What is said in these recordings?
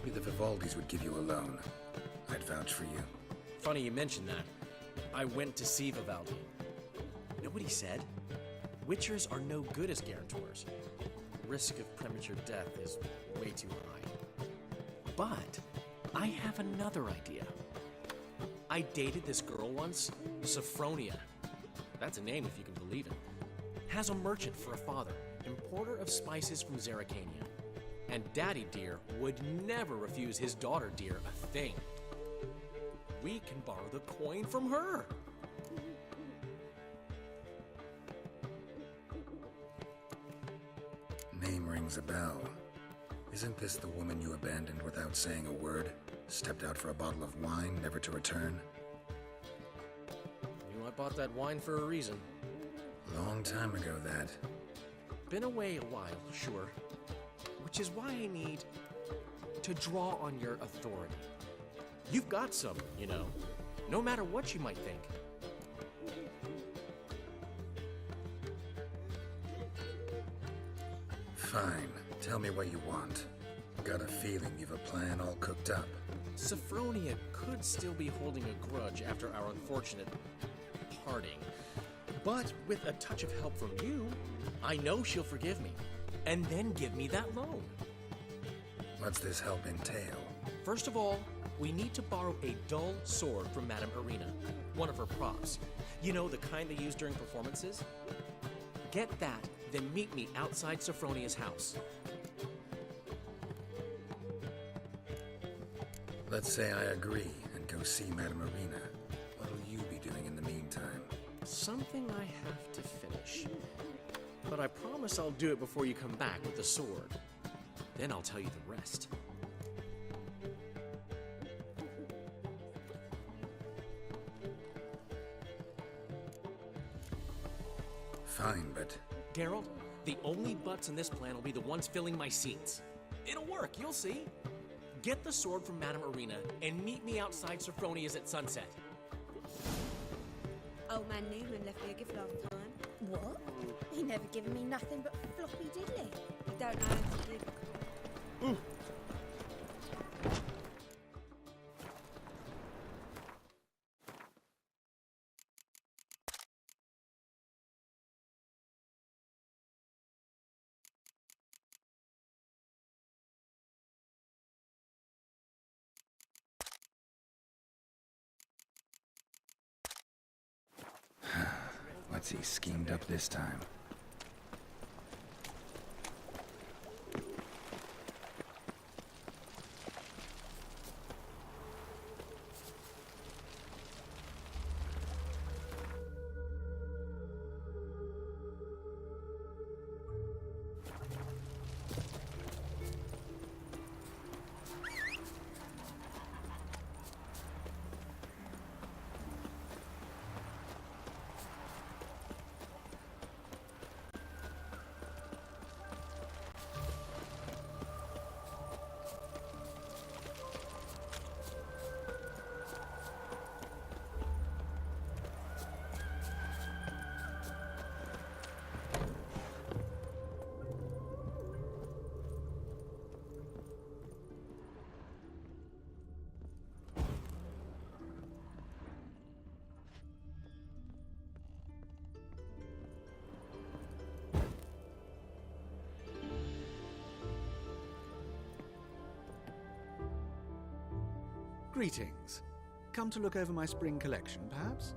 Maybe the Vivaldis would give you a loan. I'd vouch for you. Funny you mention that. I went to see Vivaldi. Know what he said? Witchers are no good as guarantors. Risk of premature death is way too high. But I have another idea. I dated this girl once, Sophronia. That's a name if you can believe it. Has a merchant for a father, importer of spices from Zerrikania. And Daddy Dear would never refuse his daughter Dear a thing. We can borrow the coin from her. Name rings a bell. Isn't this the woman you abandoned without saying a word? Stepped out for a bottle of wine, never to return? You know, I bought that wine for a reason. Long time ago, that. Been away a while, sure. Which is why I need to draw on your authority. You've got some, you know, no matter what you might think. Fine. Tell me what you want. Got a feeling you've a plan all cooked up. Sophronia could still be holding a grudge after our unfortunate parting. But with a touch of help from you, I know she'll forgive me. And then give me that loan. What's this help entail? First of all, we need to borrow a dull sword from Madame Irina, one of her props. You know, the kind they use during performances? Get that, then meet me outside Sophronia's house. Let's say I agree and go see Madame Irina. What'll you be doing in the meantime? Something I have to finish. But I promise I'll do it before you come back with the sword. Then I'll tell you the rest. Fine, but... Geralt, the only butts in this plan will be the ones filling my seats. It'll work, you'll see. Get the sword from Madame Irina and meet me outside Sophronia's at sunset. Old man Newman left me a gift last time. What? He never given me nothing but floppy diddly. You don't know how to give. What's he schemed up this time? Greetings. Come to look over my spring collection, perhaps?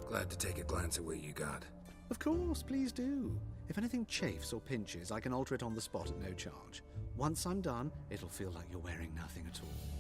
Glad to take a glance at what you got. Of course, please do. If anything chafes or pinches, I can alter it on the spot at no charge. Once I'm done, it'll feel like you're wearing nothing at all.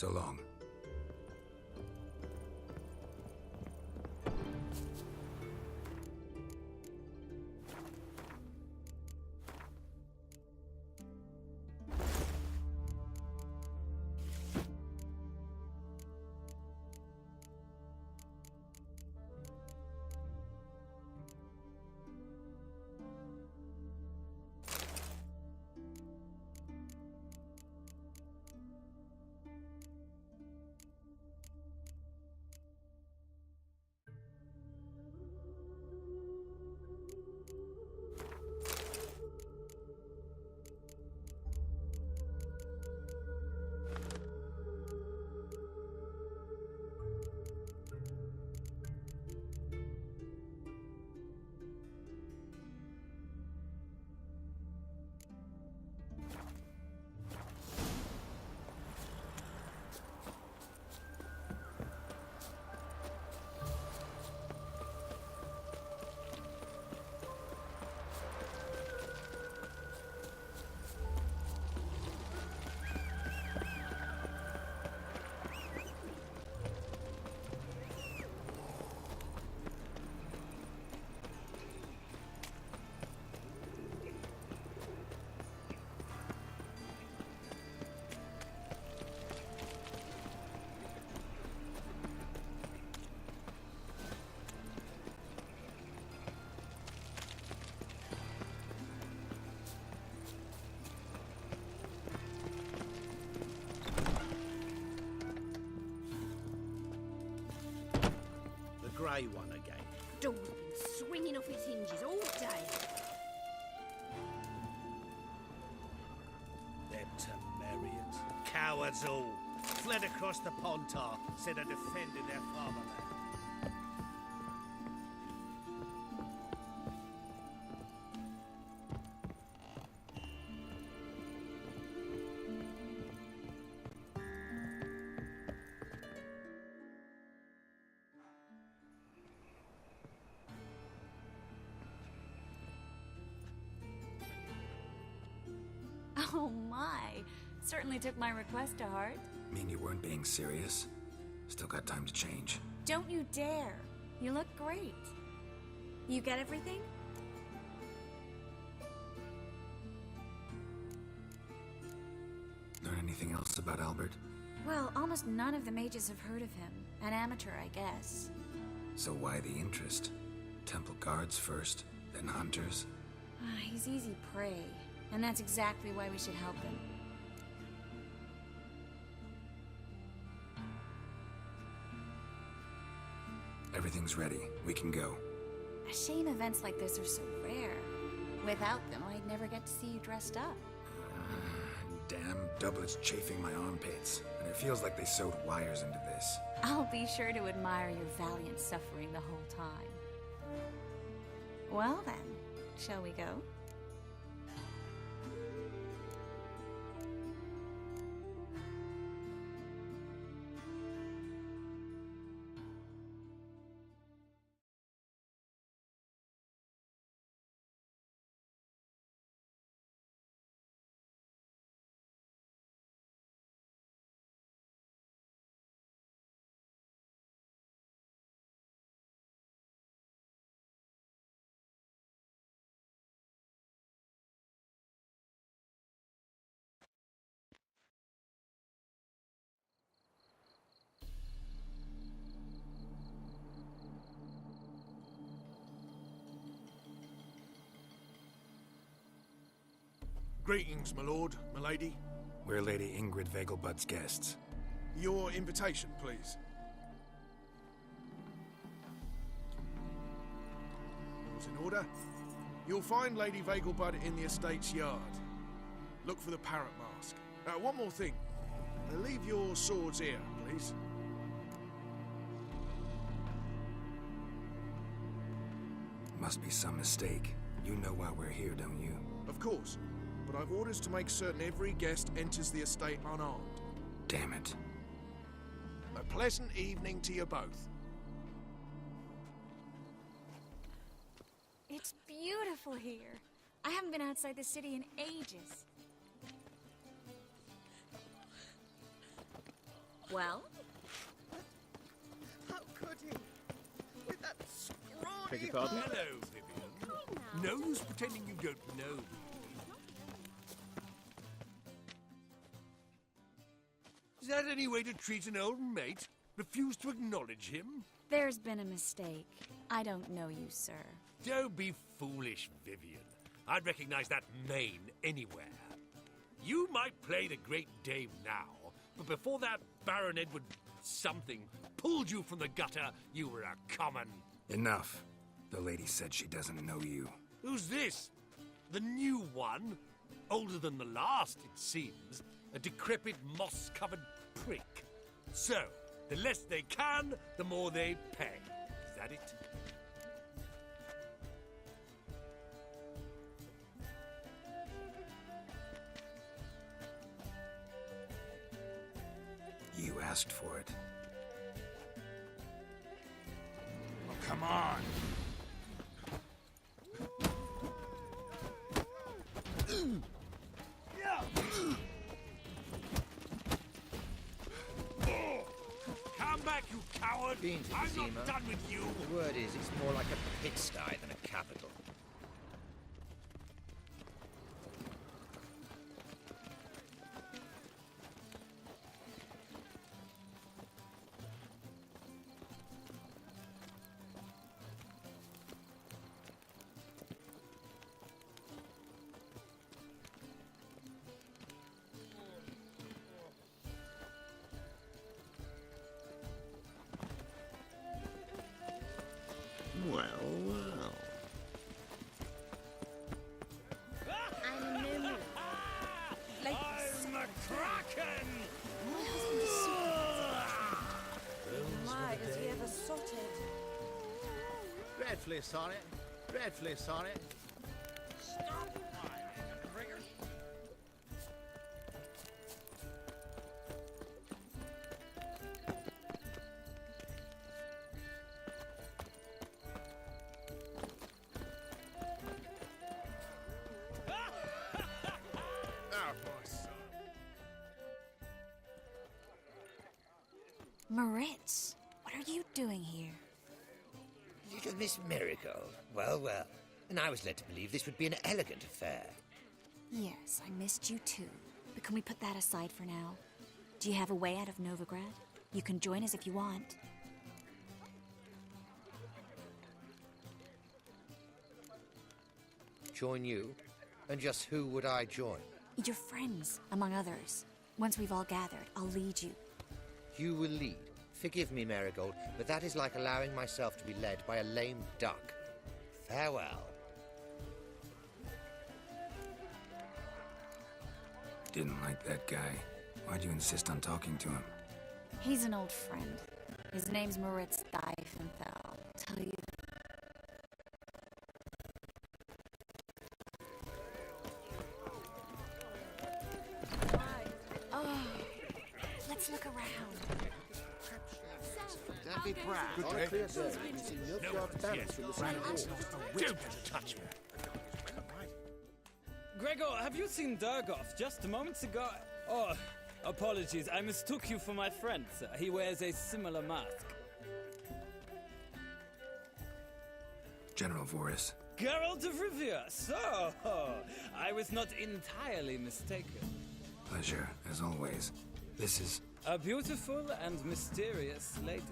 So long. Grey one again. Door's been swinging off its hinges all day. Them Temerians. Cowards all. Fled across the Pontar, said they're defending their fatherland. Oh my. Certainly took my request to heart. Mean you weren't being serious? Still got time to change. Don't you dare. You look great. You get everything? Learn anything else about Albert? Well, almost none of the mages have heard of him. An amateur, I guess. So why the interest? Temple guards first, then hunters? He's easy prey. And that's exactly why we should help him. Everything's ready. We can go. A shame events like this are so rare. Without them, I'd never get to see you dressed up. Damn doublets chafing my armpits. And it feels like they sewed wires into this. I'll be sure to admire your valiant suffering the whole time. Well then, shall we go? Greetings, my lord, my lady. We're Lady Ingrid Vegelbud's guests. Your invitation, please. All's in order. You'll find Lady Vegelbud in the estate's yard. Look for the parrot mask. One more thing. Leave your swords here, please. Must be some mistake. You know why we're here, don't you? Of course. But I've orders to make certain every guest enters the estate unarmed. Damn it. A pleasant evening to you both. It's beautiful here. I haven't been outside the city in ages. Well? How could he? With that scrawny Beg your pardon? heart. Hello, Vivian. No use pretending you don't know me. Is that any way to treat an old mate? Refuse to acknowledge him? There's been a mistake. I don't know you, sir. Don't be foolish, Vivian. I'd recognize that mane anywhere. You might play the great dame now, but before that Baron Edward something pulled you from the gutter, you were a common... Enough. The lady said she doesn't know you. Who's this? The new one? Older than the last, it seems. A decrepit, moss-covered prick. So, the less they can, the more they pay. Is that it? You asked for it. Oh, come on! Come back, you coward! Been to I'm Zima. not done with you! The word is, it's more like a pigsty than a capital. Well, well. I'm in no mood. Like, I'm a kraken! my husband is super. My, is he ever sorted? Dreadfully sorry. Dreadfully sorry. Moritz, what are you doing here? Little Miss Miracle. Well, well. And I was led to believe this would be an elegant affair. Yes, I missed you too. But can we put that aside for now? Do you have a way out of Novigrad? You can join us if you want. Join you? And just who would I join? Your friends, among others. Once we've all gathered, I'll lead you. You will lead. Forgive me, Marigold, but that is like allowing myself to be led by a lame duck. Farewell. Didn't like that guy. Why'd you insist on talking to him? He's an old friend. His name's Moritz Diefenthal. Tell you. Oh, let's look around. Don't be proud. No, yes. Don't touch me. Gregor, have you seen Durgoff just moments ago? Oh, apologies. I mistook you for my friend, sir. He wears a similar mask. General Voris. Geralt of Rivia. So, I was not entirely mistaken. Pleasure, as always. This is... A beautiful and mysterious lady.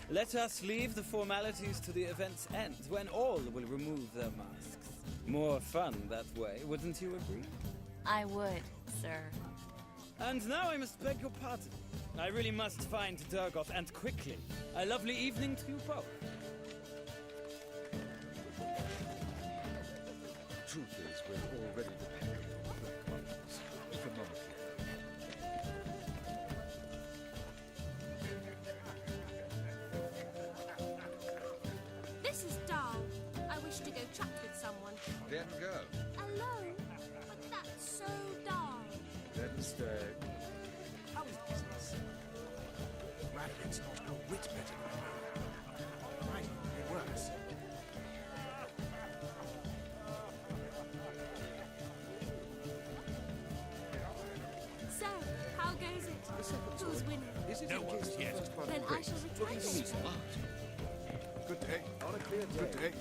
Let us leave the formalities to the event's end, when all will remove their masks. More fun that way, wouldn't you agree? I would, sir. And now I must beg your pardon. I really must find Durgoff, and quickly. A lovely evening to you both. Truth is, we're already dependent on the funds economically. This is dull. I wish to go chat with someone. Then go. Alone? But that's so dull. Then stay. How is business? Radovic's not a whit better than me. Might even be worse. So, how goes it? Who's winning? No one's yet. Then I shall return later. Good day. On a clear day. Good day.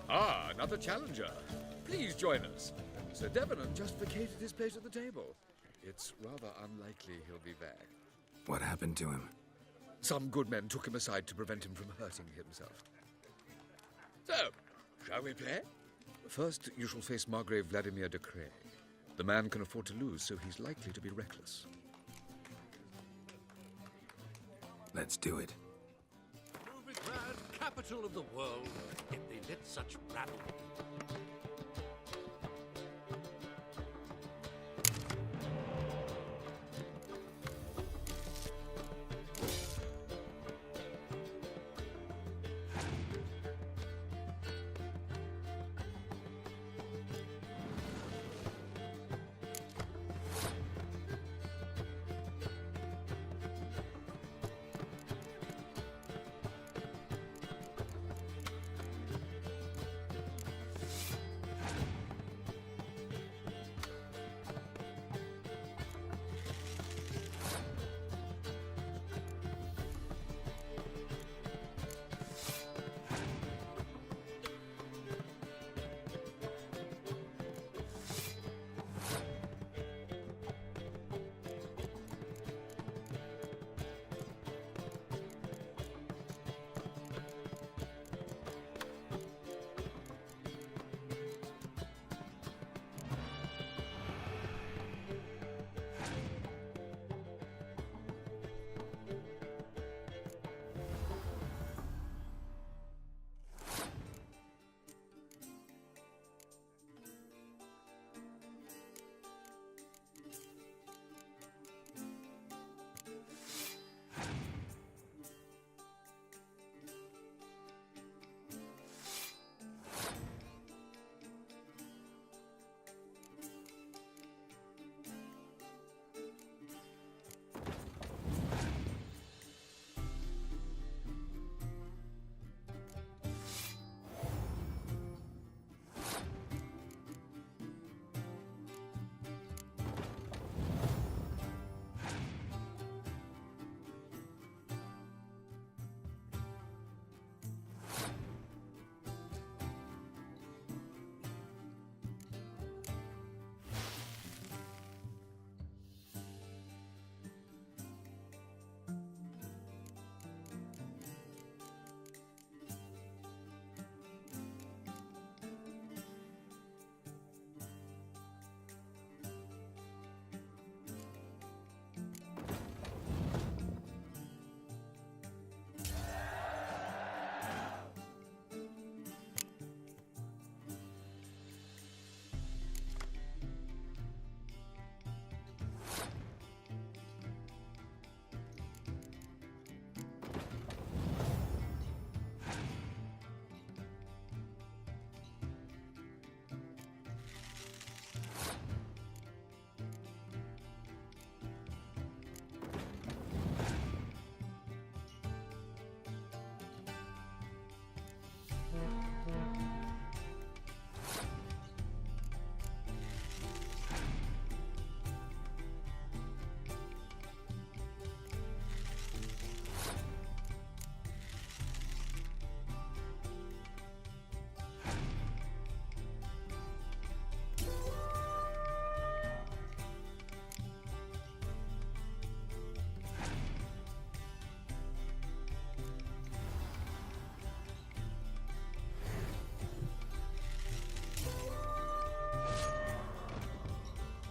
Ah, another challenger. Please join us. Sir Debenham just vacated his place at the table. It's rather unlikely he'll be back. What happened to him? Some good men took him aside to prevent him from hurting himself. So, shall we play? First, you shall face Margrave Vladimir de Cray. The man can afford to lose, so he's likely to be reckless. Let's do it. Novigrad, capital of the world, yet they let such rabble.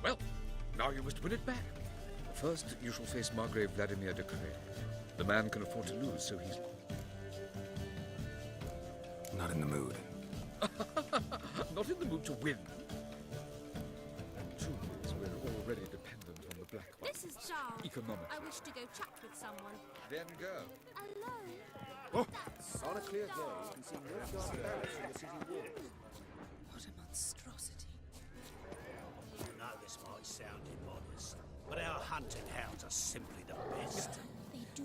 Well, now you must win it back. First, you shall face Margrave Vladimir de Cray. The man can afford to lose, so he's... Not in the mood. Not in the mood to win. Truth is, we're already dependent on the Black Ones. This is Charles. Economically. I wish to go chat with someone. Then go. Alone? On a clear day, you can see no dark barracks in the city walls. What a monstrosity. I know this might sound immodest, but our hunting hounds are simply the best.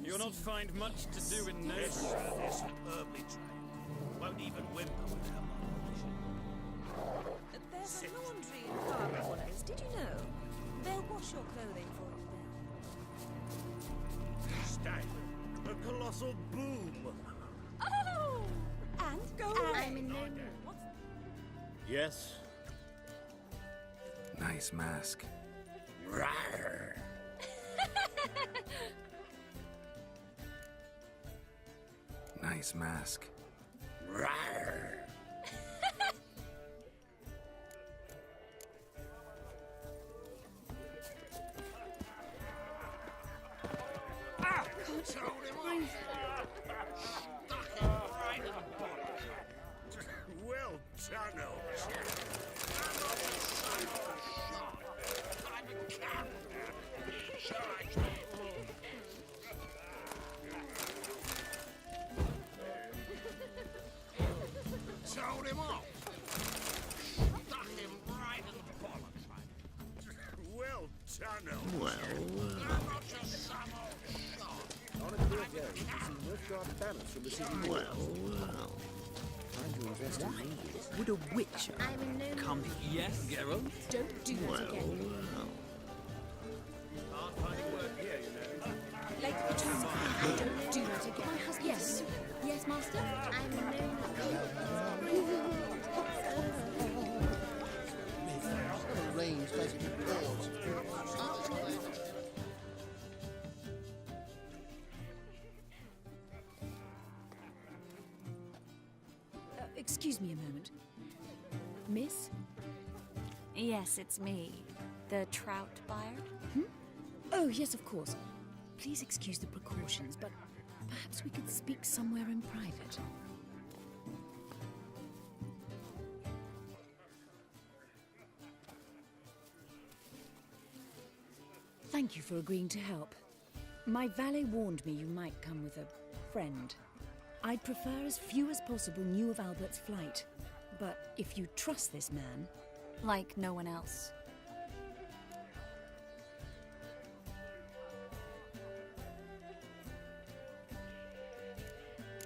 You'll not find much to do in no Yes, sir, they're superbly trained. Won't even whimper without my permission. There's a laundry in far corners, did you know? They'll wash your clothing for you there. colossal boom. Oh! And go I'm in no mood. Yes. Nice mask. Rawr. Nice mask. Rawr. Well done, old chap. Told him off. Stuck him right in the bollocks. Well done, old chap. I'm not just some old shot. On a clear day, you can see Northgard banners from the city walls. Find you invest in movies. Would a witcher I'm in no mood. come here? Yes, Geralt? Don't do that again. Aren't finding work here, you know. Lady Patrona, don't do that again. My husband. Yes. Yes, master. I'm in no The rain's basically pours. Excuse me a moment. Miss? Yes, it's me. The trout buyer? Oh, yes, of course. Please excuse the precautions, but perhaps we could speak somewhere in private. Thank you for agreeing to help. My valet warned me you might come with a friend. I'd prefer as few as possible knew of Albert's flight. But if you trust this man... Like no one else.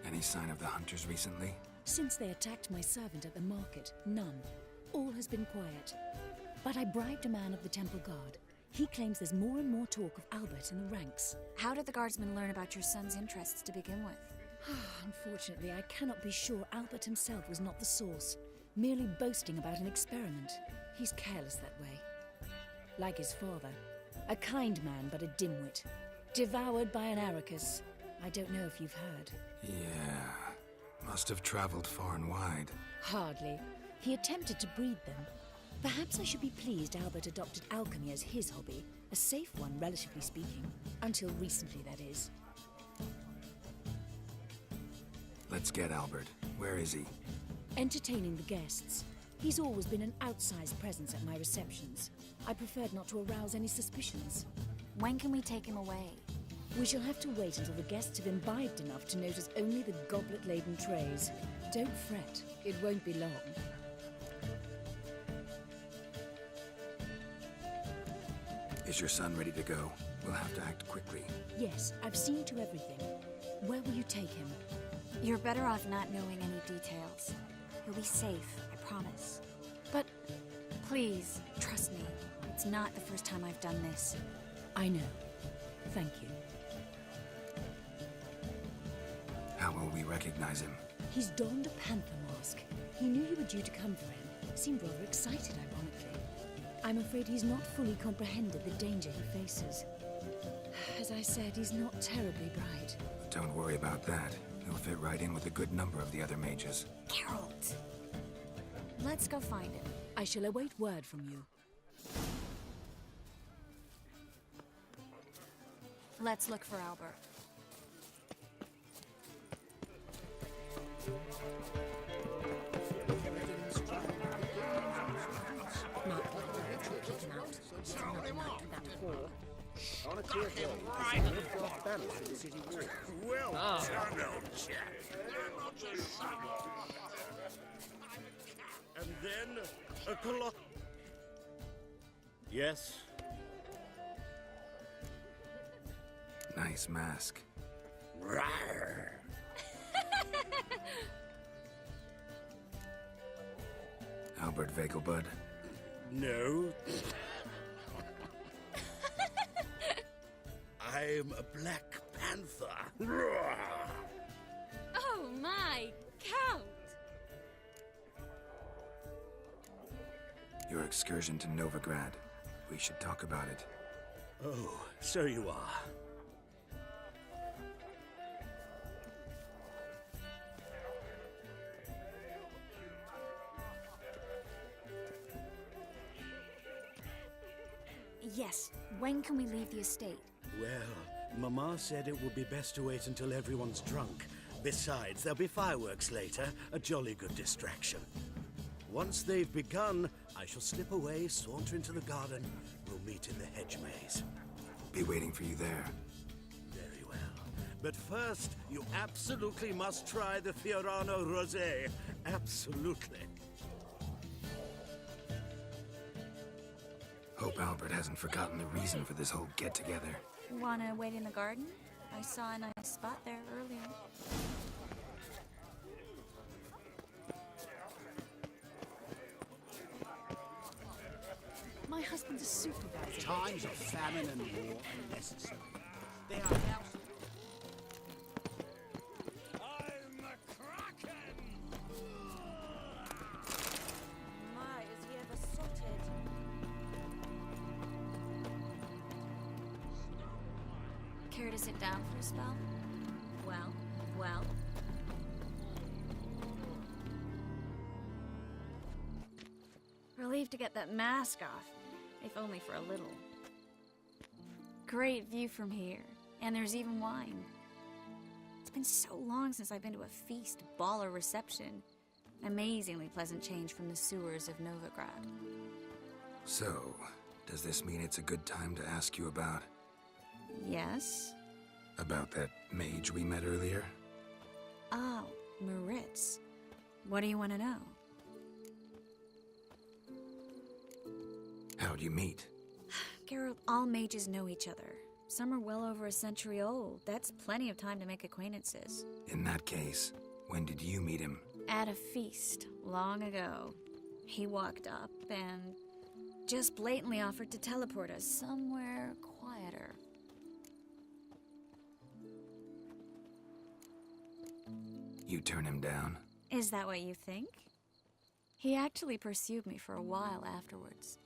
Any sign of the hunters recently? Since they attacked my servant at the market, none. All has been quiet. But I bribed a man of the Temple Guard. He claims there's more and more talk of Albert in the ranks. How did the guardsmen learn about your son's interests to begin with? Unfortunately, I cannot be sure Albert himself was not the source, merely boasting about an experiment. He's careless that way. Like his father. A kind man, but a dimwit. Devoured by an Arrakis. I don't know if you've heard. Yeah. Must have traveled far and wide. Hardly. He attempted to breed them. Perhaps I should be pleased Albert adopted alchemy as his hobby. A safe one, relatively speaking. Until recently, that is. Let's get Albert. Where is he? Entertaining the guests. He's always been an outsized presence at my receptions. I preferred not to arouse any suspicions. When can we take him away? We shall have to wait until the guests have imbibed enough to notice only the goblet-laden trays. Don't fret. It won't be long. Is your son ready to go? We'll have to act quickly. Yes, I've seen to everything. Where will you take him? You're better off not knowing any details. He'll be safe, I promise. But... Please, trust me. It's not the first time I've done this. I know. Thank you. How will we recognize him? He's donned a panther mask. He knew you were due to come for him. Seemed rather excited, ironically. I'm afraid he's not fully comprehended the danger he faces. As I said, he's not terribly bright. Don't worry about that. He'll fit right in with a good number of the other mages. Geralt! Let's go find him. I shall await word from you. Let's look for Albert. On a clear day, you can see Northgard banners from the city walls. Well done, old chap. I'm not just some old And then a colossal... Yes? Nice mask. Rawr. Albert Vegelbud. No. I'm a Black Panther. panther. Oh my, Count! Your excursion to Novigrad. We should talk about it. Oh, so you are. Yes, when can we leave the estate? Well, Mama said it would be best to wait until everyone's drunk. Besides, there'll be fireworks later, a jolly good distraction. Once they've begun, I shall slip away, saunter into the garden. We'll meet in the hedge maze. Be waiting for you there. Very well. But first, you absolutely must try the Fiorano Rosé. Absolutely. Hope Albert hasn't forgotten the reason for this whole get-together. Wanna wait in the garden? I saw a nice spot there earlier. My husband's a supervisor. Times of famine and war are necessary. They are now... I'm a Kraken! My, is he ever sorted? Care to sit down for a spell? Well. Relieved to get that mask off, if only for a little. Great view from here, and there's even wine. It's been so long since I've been to a feast, ball, or reception. Amazingly pleasant change from the sewers of Novigrad. So, does this mean it's a good time to ask you about... Yes? about that mage we met earlier? Oh, Maritz. What do you want to know? How'd you meet? Geralt, all mages know each other. Some are well over a century old. That's plenty of time to make acquaintances. In that case, when did you meet him? At a feast, long ago. He walked up and just blatantly offered to teleport us somewhere quieter. You turn him down? Is that what you think? He actually pursued me for a while afterwards.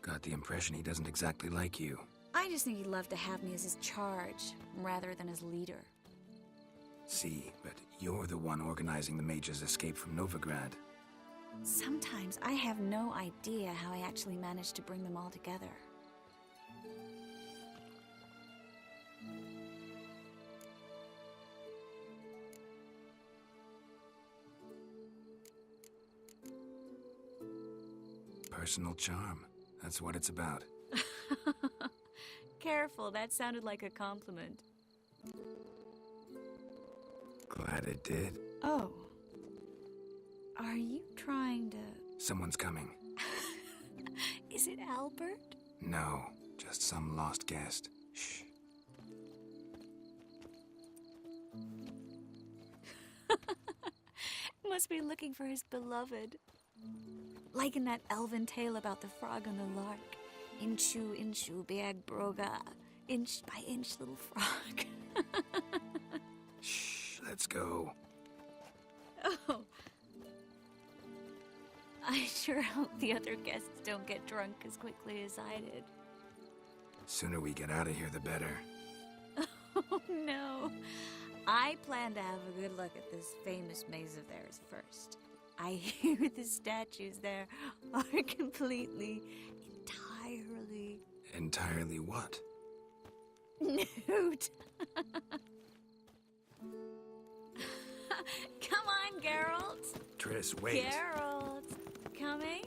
Got the impression he doesn't exactly like you. I just think he'd love to have me as his charge, rather than as leader. See, but you're the one organizing the mage's escape from Novigrad. Sometimes I have no idea how I actually managed to bring them all together. Personal charm. That's what it's about. Careful, that sounded like a compliment. Glad it did. Oh. Are you trying to... Someone's coming. Is it Albert? No, just some lost guest. Shh. Must be looking for his beloved. Like in that elven tale about the frog and the lark. Inchu, inchu, beag broga. Inch by inch, little frog. Shh, let's go. Oh. I sure hope the other guests don't get drunk as quickly as I did. Sooner we get out of here, the better. Oh, no. I plan to have a good look at this famous maze of theirs first. I hear the statues there are completely, entirely... Entirely what? Nude. Come on, Geralt. Triss, wait. Geralt, coming?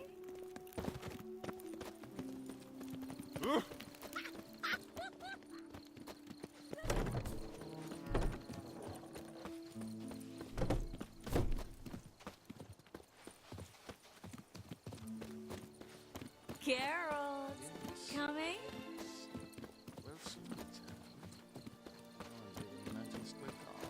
Geralt, coming? We'll soon return. Or is it noticed we're gone?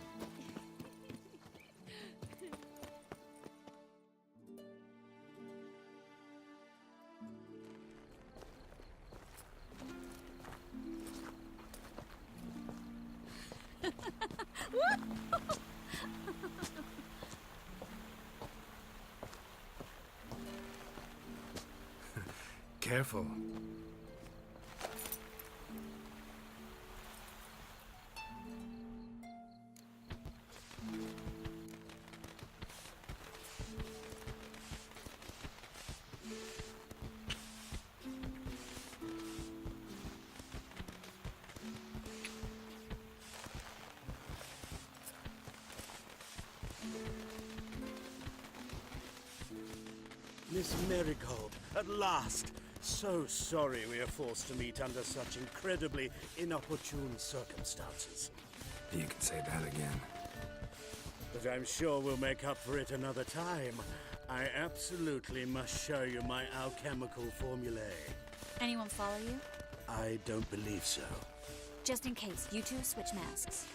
Careful. Miss Marigold, at last! So sorry we are forced to meet under such incredibly inopportune circumstances. You can say that again. But I'm sure we'll make up for it another time. I absolutely must show you my alchemical formulae. Anyone follow you? I don't believe so. Just in case, you two switch masks.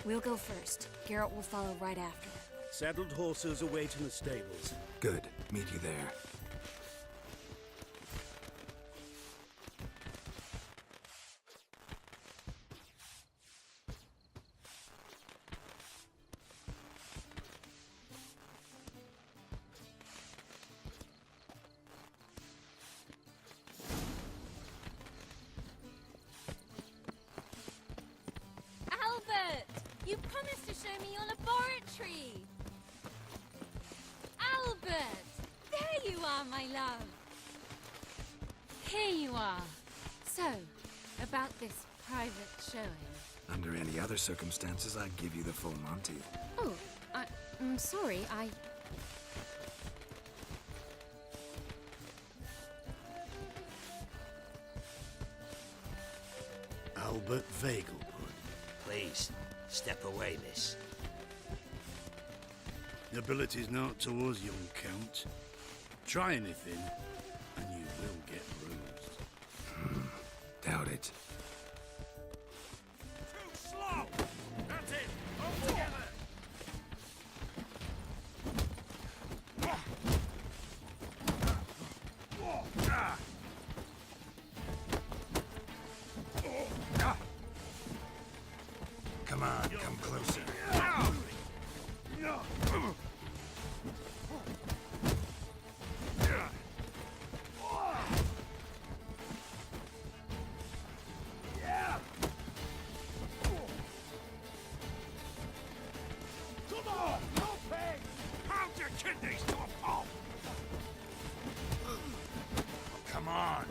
We'll go first. Garrett will follow right after. Saddled horses await in the stables. Good. Meet you there. Albert! You promised to show me your laboratory! Albert! There you are, my love! Here you are. So, about this private showing. Under any other circumstances, I'd give you the full Monty. Oh, I'm sorry, Albert Vegelbud. Please, step away, miss. Nobility's not towards young Count. Try anything, and you will get bruised. Doubt it. Too slow! That's it! All together! Come on, come closer. Come on! No pain! Pound your kidneys to a pulp! Come on.